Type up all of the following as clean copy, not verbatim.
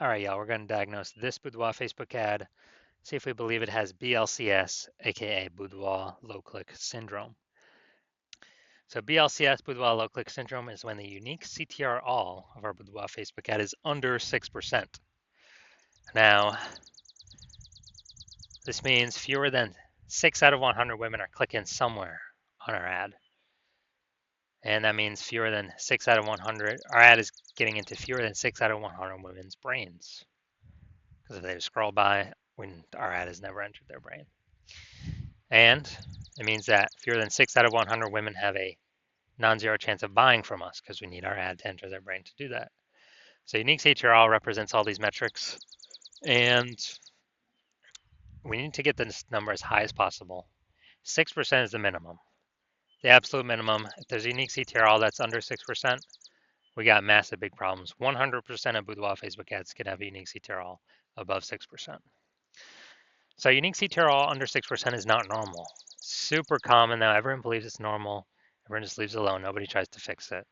All right, y'all, we're going to diagnose this Boudoir Facebook ad, see if we believe it has BLCS, aka Boudoir low-click syndrome. So BLCS, Boudoir low-click syndrome, is when the unique CTR all of our Boudoir Facebook ad is under 6%. Now, this means fewer than 6 out of 100 women are clicking somewhere on our ad. And that means fewer than 6 out of 100, our ad is getting into fewer than 6 out of 100 women's brains. Because if they scroll by, when our ad has never entered their brain. And it means that fewer than 6 out of 100 women have a non-zero chance of buying from us because we need our ad to enter their brain to do that. So unique CTRL represents all these metrics, and we need to get this number as high as possible. 6% is the minimum. The absolute minimum, if there's a unique CTRL that's under 6%, we got massive big problems. 100% of Boudoir Facebook ads can have a unique CTRL above 6%. So unique CTRL under 6% is not normal. Super common though. Everyone believes it's normal. Everyone just leaves it alone. Nobody tries to fix it.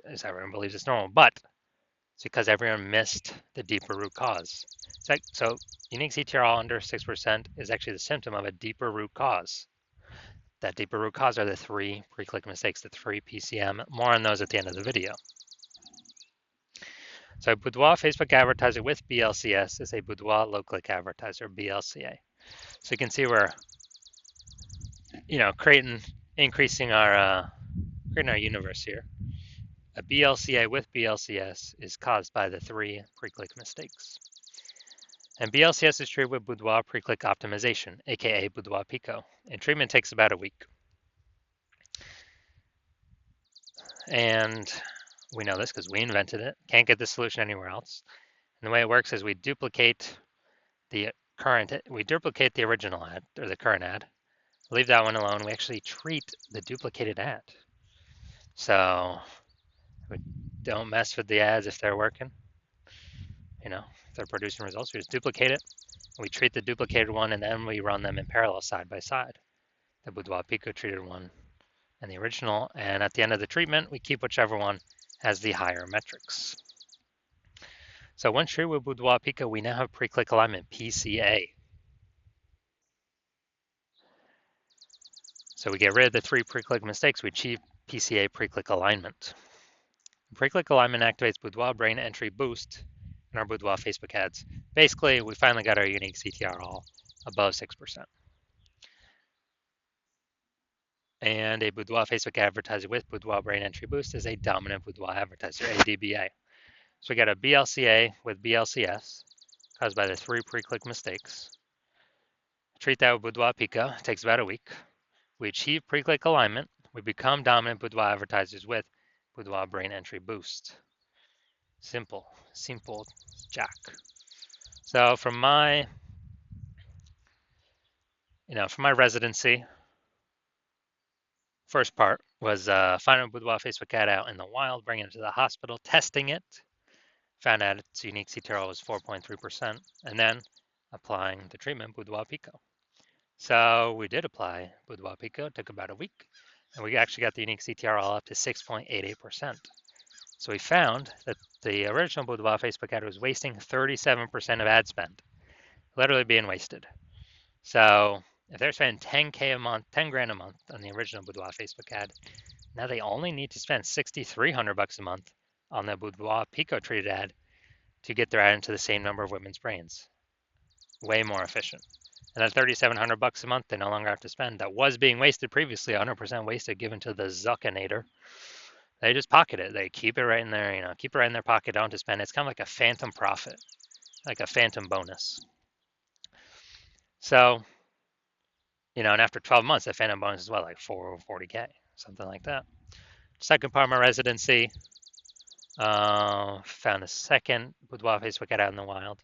As everyone believes it's normal, but it's because everyone missed the deeper root cause. So unique CTRL under 6% is actually the symptom of a deeper root cause. That deeper root cause are the 3 pre-click mistakes, the 3 PCM. More on those at the end of the video. So Boudoir Facebook advertiser with BLCS is a Boudoir low-click advertiser, BLCA. So you can see we're, increasing our universe here. A BLCA with BLCS is caused by the 3 pre-click mistakes. And BLCS is treated with Boudoir pre-click optimization, aka Boudoir Pico. And treatment takes about a week. And we know this because we invented it. Can't get this solution anywhere else. And the way it works is we duplicate the original ad, or the current ad. Leave that one alone. We actually treat the duplicated ad. So we don't mess with the ads if they're working. If they're producing results, we just duplicate it. We treat the duplicated one, and then we run them in parallel side by side. The Boudoir Pico treated one and the original. And at the end of the treatment, we keep whichever one has the higher metrics. So once treated with Boudoir Pico, we now have pre-click alignment, PCA. So we get rid of the 3 pre-click mistakes. We achieve PCA pre-click alignment. Pre-click alignment activates Boudoir brain entry boost in our Boudoir Facebook ads. Basically, we finally got our unique CTR all above 6%. And a Boudoir Facebook advertiser with Boudoir brain entry boost is a dominant Boudoir advertiser, ADBA. So we got a BLCA with BLCS caused by the 3 pre-click mistakes. Treat that with Boudoir Pico. It takes about a week. We achieve pre-click alignment. We become dominant Boudoir advertisers with Boudoir brain entry boost. Simple jack. So from my residency, first part was finding a Boudoir Facebook ad out in the wild, bringing it to the hospital, testing it, found out its unique CTRL was 4.3%, and then applying the treatment Boudoir Pico. So we did apply Boudoir Pico, it took about a week, and we actually got the unique CTRL up to 6.88%. So we found that the original Boudoir Facebook ad was wasting 37% of ad spend, literally being wasted. So if they're spending 10K a month, 10 grand a month on the original Boudoir Facebook ad, now they only need to spend $6,300 a month on the Boudoir Pico treated ad to get their ad into the same number of women's brains. Way more efficient. And that $3,700 a month they no longer have to spend. That was being wasted previously, 100% wasted, given to the Zuckinator. They just pocket it. They keep it right in there, keep it right in their pocket, don't have to spend it. It's kind of like a phantom profit, like a phantom bonus. So, and after 12 months, that phantom bonus is what, like $40K, something like that. Second part of my residency, found a second Boudoir Facebook ad out in the wild,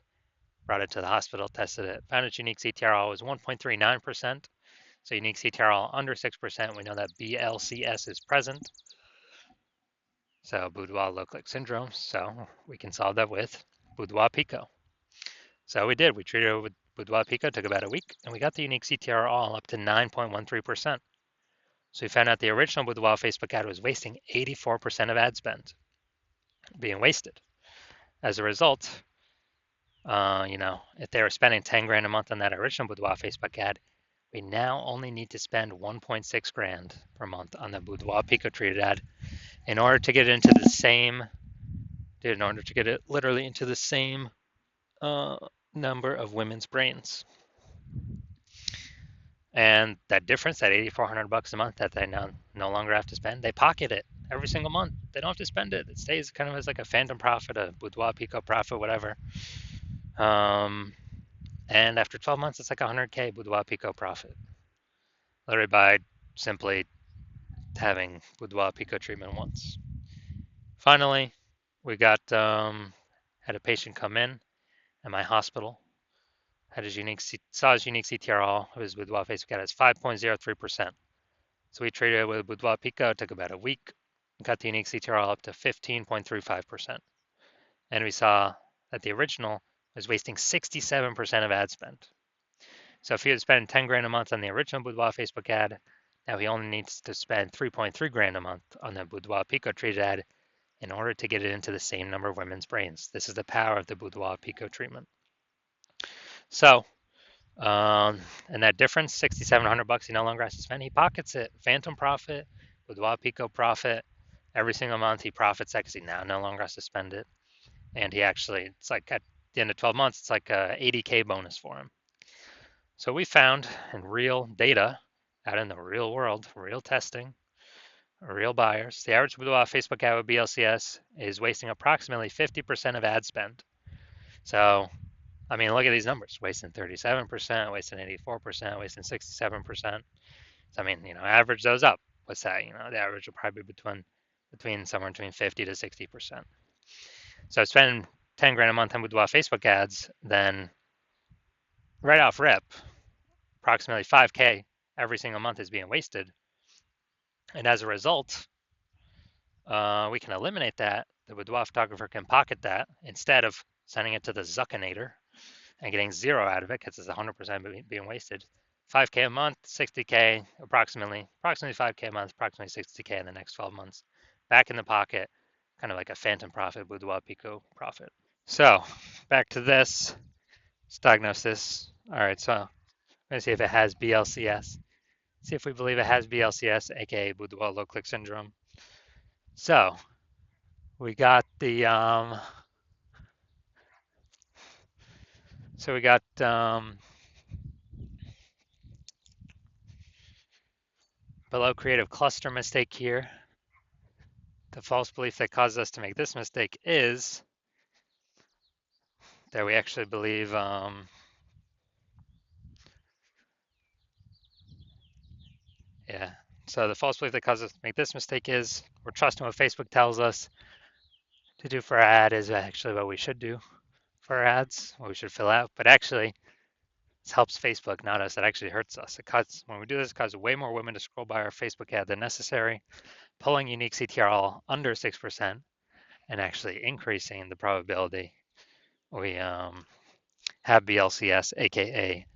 brought it to the hospital, tested it, found its unique CTRL was 1.39%. So unique CTRL under 6%, we know that BLCS is present. So Boudoir low-click syndrome, so we can solve that with Boudoir Pico. So we did, we treated it with Boudoir Pico, took about a week, and we got the unique CTR all up to 9.13%. So we found out the original Boudoir Facebook ad was wasting 84% of ad spend, being wasted. As a result, If they were spending 10 grand a month on that original Boudoir Facebook ad, we now only need to spend 1.6 grand per month on the Boudoir Pico treated ad in order to get it into the same, in order to get it literally into the same uh, number of women's brains. And that difference, that 8,400 bucks a month that they now no longer have to spend, they pocket it every single month. They don't have to spend it. It stays kind of as like a phantom profit, a Boudoir Pico profit, whatever. And after 12 months, it's like 100K Boudoir Pico profit, literally by simply having Boudoir Pico treatment once. Finally, we got had a patient come in at my hospital, had his saw his unique CTRL, his Boudoir Facebook ad is 5.03%. So we treated it with Boudoir Pico, it took about a week, got the unique CTRL up to 15.35%. And we saw that the original was wasting 67% of ad spend. So if he was spending 10 grand a month on the original Boudoir Facebook ad, now he only needs to spend 3.3 grand a month on the Boudoir Pico treated ad in order to get it into the same number of women's brains. This is the power of the Boudoir Pico treatment. So, and that difference, 6,700 bucks, he no longer has to spend. He pockets it. Phantom profit, Boudoir Pico profit. Every single month he profits that because he now no longer has to spend it. And he actually, it's like at the end of 12 months, it's like a 80K bonus for him. So we found in real data, out in the real world, real testing, real buyers, the average Boudoir Facebook ad with BLCS is wasting approximately 50% of ad spend. So, I mean, look at these numbers: wasting 37%, wasting 84%, wasting 67%. So, I mean, average those up. What's that? The average will probably be between somewhere between 50 to 60%. So, spending 10 grand a month on Boudoir Facebook ads, then right off rip, approximately 5K every single month is being wasted. And as a result, we can eliminate that. The Boudoir photographer can pocket that instead of sending it to the Zuckinator and getting zero out of it because it's 100% being wasted. 5K a month, 60K, approximately 5K a month, approximately 60K in the next 12 months. Back in the pocket, kind of like a phantom profit, Boudoir Pico profit. So back to this. Let's diagnose this. All right, so I'm going to see if it has BLCS. See if we believe it has BLCS, aka Boudoir low click syndrome. So we got the below creative cluster mistake here. The false belief that causes us to make this mistake is that we actually believe, yeah. So the false belief that causes us to make this mistake is we're trusting what Facebook tells us to do for our ad is actually what we should do for our ads, what we should fill out. But actually, this helps Facebook, not us. It actually hurts us. When we do this, it causes way more women to scroll by our Facebook ad than necessary, pulling unique CTRL under 6% and actually increasing the probability we have BLCS, aka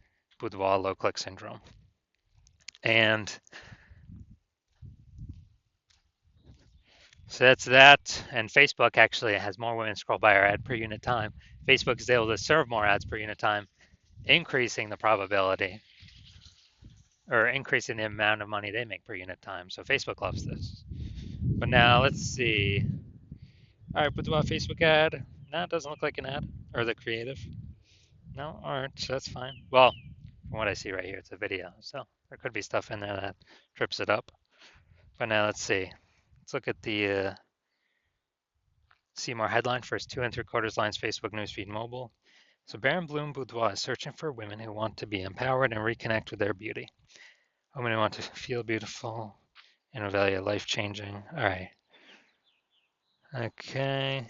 Boudoir low click syndrome. And so that's that. And Facebook actually has more women scroll by our ad per unit time. Facebook is able to serve more ads per unit time, increasing the probability or increasing the amount of money they make per unit time. So Facebook loves this. But now let's see. All right, Boudoir Facebook ad. No, it doesn't look like an ad or the creative. No, all right, so that's fine. Well, from what I see right here, it's a video. So there could be stuff in there that trips it up. But now let's see. Let's look at the see more headline first 2 3/4 lines Facebook newsfeed mobile. So Baron Bloom Boudoir is searching for women who want to be empowered and reconnect with their beauty. Women who want to feel beautiful and value life changing. All right. Okay.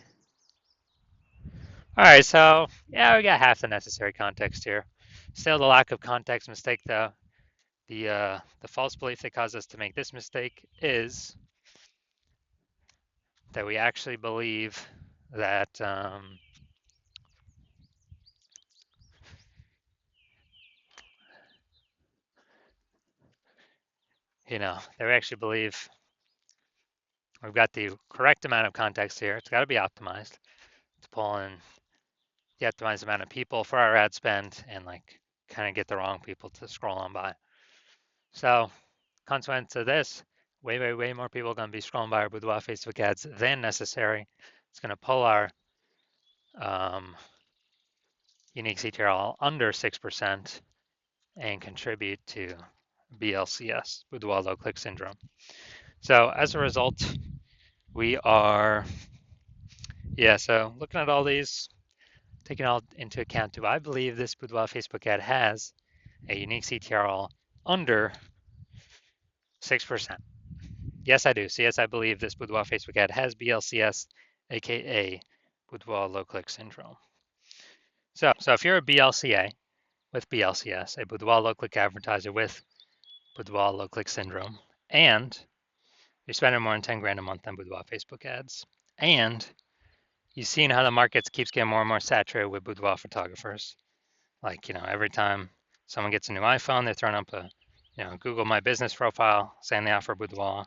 All right. So yeah, we got half the necessary context here. Still, the lack of context mistake though. The false belief that caused us to make this mistake is that we actually believe that that we actually believe we've got the correct amount of context here. It's got to be optimized to pull in the optimized amount of people for our ad spend and like kind of get the wrong people to scroll on by. So consequence of this, way more people are going to be scrolling by our Boudoir Facebook ads than necessary. It's going to pull our um, unique CTRL under 6% and contribute to BLCS, Boudoir low click syndrome. So as a result, we are, so looking at all these, taking all into account, do I believe this Boudoir Facebook ad has a unique CTRL under 6%? Yes, I do. So yes, I believe this Boudoir Facebook ad has BLCS, aka Boudoir low click syndrome. So if you're a BLCA with BLCS, a Boudoir low click advertiser with Boudoir low click syndrome, and you're spending more than 10 grand a month on Boudoir Facebook ads, and you've seen how the market keeps getting more and more saturated with boudoir photographers. Like, every time someone gets a new iPhone, they're throwing up a, Google My Business profile saying they offer boudoir,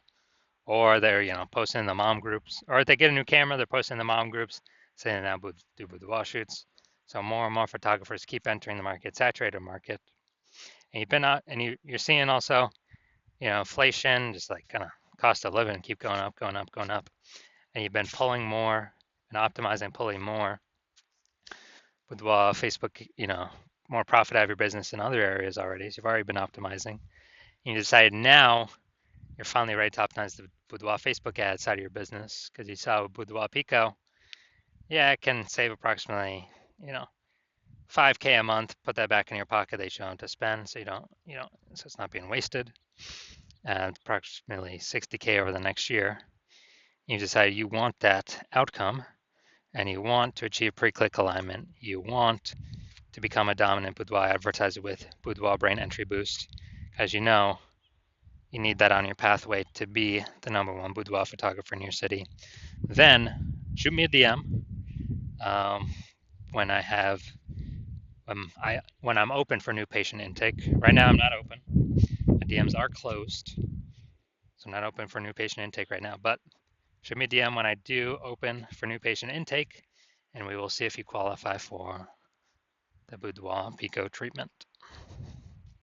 or they're, posting in the mom groups, or if they get a new camera, they're posting in the mom groups saying they now do boudoir shoots. So more and more photographers keep entering the market, saturated market. And you've been out, and you're seeing also, inflation, just like kind of cost of living keep going up, going up, going up. And you've been pulling more and optimizing, pulling more with Facebook, more profit out of your business in other areas already. So you've already been optimizing. You decided now you're finally ready to optimize the Boudoir Facebook ad side of your business because you saw with Boudoir Pico, it can save approximately, 5K a month. Put that back in your pocket. They show them to spend, so so it's not being wasted. And approximately 60K over the next year. You decide you want that outcome, and you want to achieve pre-click alignment. You want to become a dominant boudoir advertiser with Boudoir Brain Entry Boost. As you know, you need that on your pathway to be the #1 boudoir photographer in your city. Then shoot me a DM when I'm open for new patient intake. Right now I'm not open. My DMs are closed, so I'm not open for new patient intake right now. But shoot me a DM when I do open for new patient intake, and we will see if you qualify for the Boudoir Pico treatment.